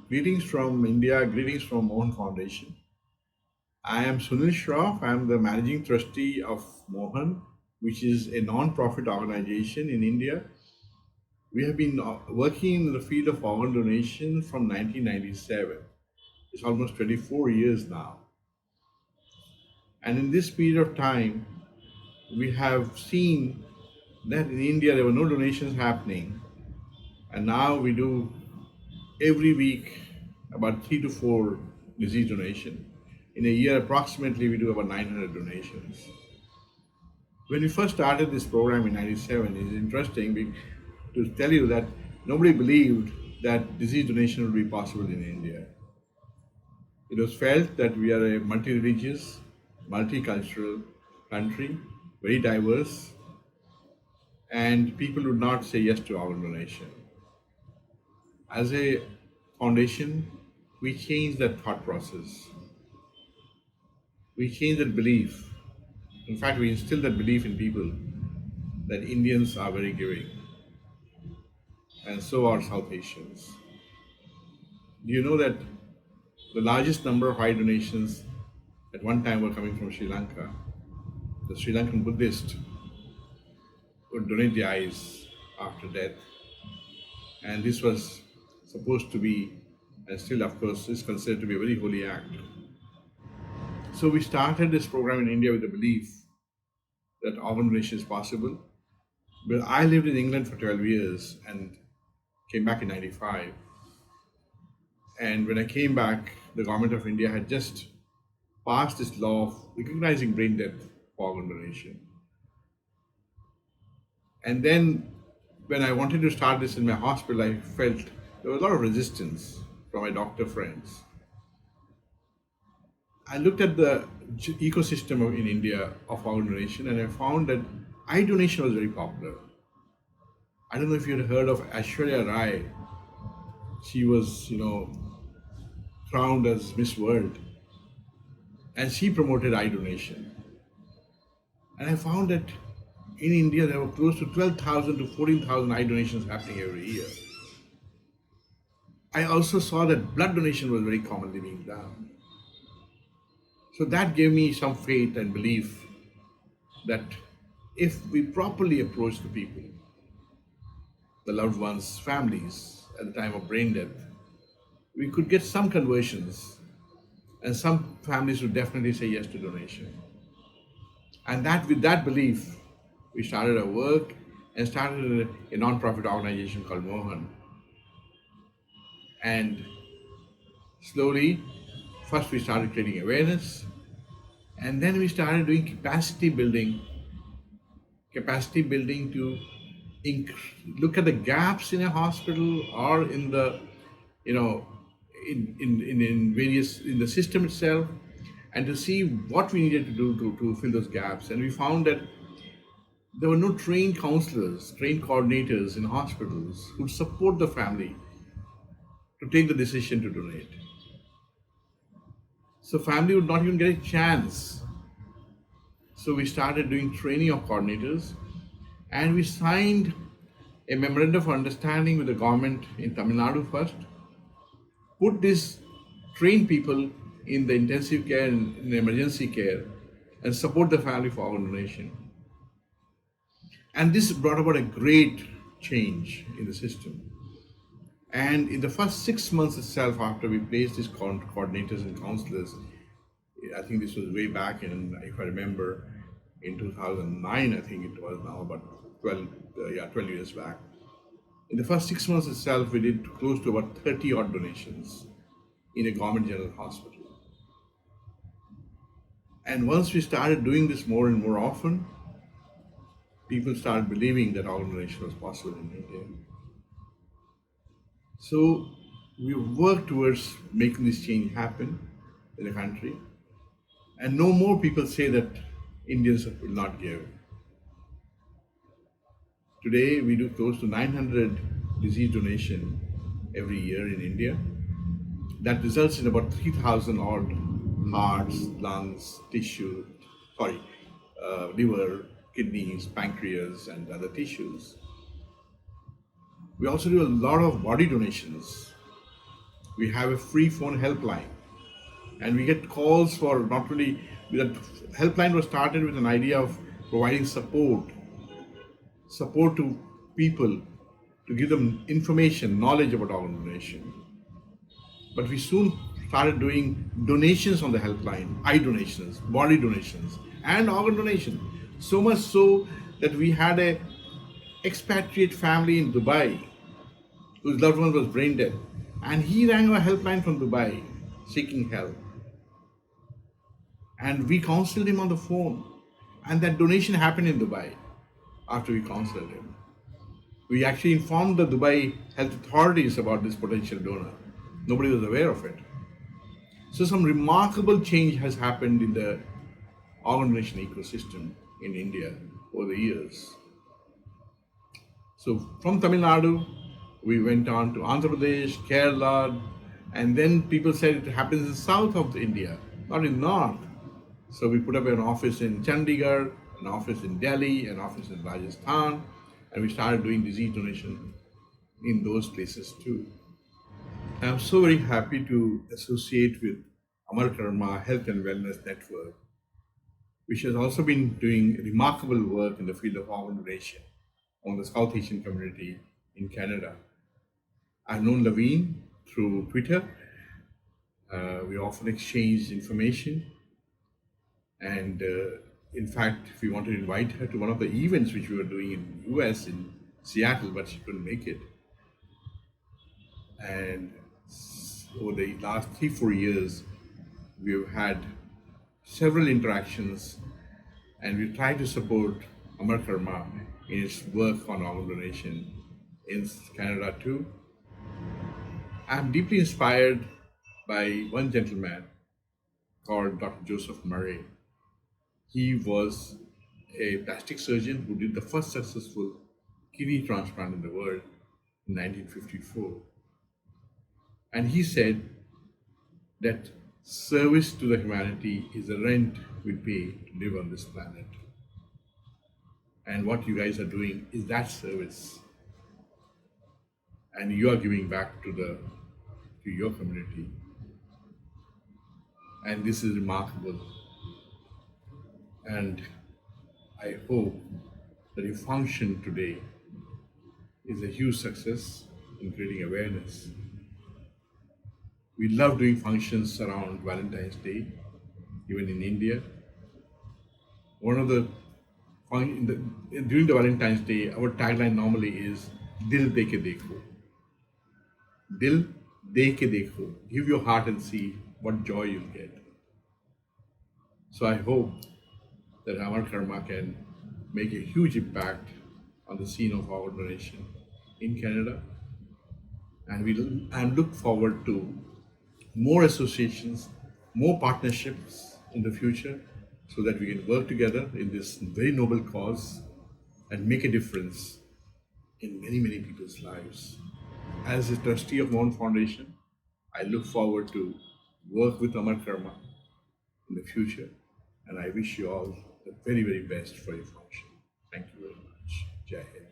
Greetings from India, greetings from Mohan Foundation. I am Sunil Shroff. I am the managing trustee of Mohan, which is a non-profit organization in India. We have been working in the field of organ donation from 1997. It's almost 24 years now. And in this period of time, we have seen that in India there were no donations happening. And now we do every week about 3 to 4 disease donation. In a year, approximately, we do about 900 donations. When we first started this program in 97, it's interesting to tell you that nobody believed that disease donation would be possible in India. It was felt that we are a multi-religious, multicultural country, very diverse, and people would not say yes to organ donation. As a foundation, we changed that thought process. We changed that belief. In fact, we instilled that belief in people that Indians are very giving, and so are South Asians. Do you know that the largest number of eye donations at one time were coming from Sri Lanka? The Sri Lankan Buddhist would donate the eyes after death, and this was supposed to be, and still, of course, is considered to be a very holy act. So we started this program in India with the belief that organ donation is possible. But I lived in England for 12 years and came back in 95. And when I came back, the government of India had just passed this law of recognizing brain death for organ donation. And then when I wanted to start this in my hospital, I felt there was a lot of resistance from my doctor friends. I looked at the in India of organ donation and I found that eye donation was very popular. I don't know if you had heard of Aishwarya Rai. She was, crowned as Miss World, and she promoted eye donation. And I found that in India there were close to 12,000 to 14,000 eye donations happening every year. I also saw that blood donation was very commonly being done. So that gave me some faith and belief that if we properly approach the people, the loved ones, families at the time of brain death, we could get some conversions, and some families would definitely say yes to donation. And that, with that belief, we started our work and started a non-profit organization called Mohan. And slowly, first we started creating awareness, and then we started doing capacity building to look at the gaps in a hospital or in the, in various, in the system itself, and to see what we needed to do to fill those gaps. And we found that there were no trained counselors, trained coordinators in hospitals who would support the family to take the decision to donate. So family would not even get a chance. So we started doing training of coordinators, and we signed a memorandum of understanding with the government in Tamil Nadu first, put these trained people in the intensive care and in emergency care, and support the family for organ donation. And this brought about a great change in the system. And in the first 6 months itself, after we placed these coordinators and counselors, I think this was way back in, if I remember, in 2009, I think it was now about 12 years back. In the first 6 months itself, we did close to about 30 odd donations in a government general hospital. And once we started doing this more and more often, people started believing that organ donation was possible in India. So we worked towards making this change happen in the country. And no more people say that Indians will not give. Today we do close to 900 disease donation every year in India. That results in about 3,000 odd hearts, lungs, liver, kidneys, pancreas, and other tissues. We also do a lot of body donations. We have a free phone helpline, and we get calls for not only that helpline was started with an idea of providing support to people, to give them information, knowledge about organization. But we soon started doing donations on the helpline, eye donations, body donations, and organ donation. So much so that we had a expatriate family in Dubai whose loved one was brain dead, and he rang our helpline from Dubai seeking help, and we counseled him on the phone, and that donation happened in Dubai after we counseled him. We actually informed the Dubai health authorities about this potential donor. Nobody was aware of it. So some remarkable change has happened in the organ donation ecosystem in India over the years. So from Tamil Nadu, we went on to Andhra Pradesh, Kerala, and then people said it happens in the south of India, not in north. So we put up an office in Chandigarh, an office in Delhi, an office in Rajasthan, and we started doing disease donation in those places too. I'm so very happy to associate with Amar Karma Health and Wellness Network, which has also been doing remarkable work in the field of organ donation on the South Asian community in Canada. I've known Laveen through Twitter. We often exchange information, and in fact, we wanted to invite her to one of the events which we were doing in US in Seattle, but she couldn't make it. And over the last 3-4 years, we've had several interactions, and we try to support Amar Karma in its work on organ donation in Canada too. I'm deeply inspired by one gentleman called Dr. Joseph Murray. He was a plastic surgeon who did the first successful kidney transplant in the world in 1954. And he said that service to the humanity is the rent we pay to live on this planet. And what you guys are doing is that service. And you are giving back to your community. And this is remarkable. And I hope that your function today is a huge success in creating awareness. We love doing functions around Valentine's Day, even in India. One of the during the Valentine's Day, our tagline normally is "Dil de ke dekho." Dil de ke dekho. Give your heart and see what joy you'll get. So I hope that our karma can make a huge impact on the scene of organ donation in Canada, and look forward to more associations, more partnerships in the future, so that we can work together in this very noble cause and make a difference in many, many people's lives. As a trustee of Mohan Foundation, I look forward to work with Amar Karma in the future, and I wish you all the very, very best for your function. Thank you very much. Jai Hind.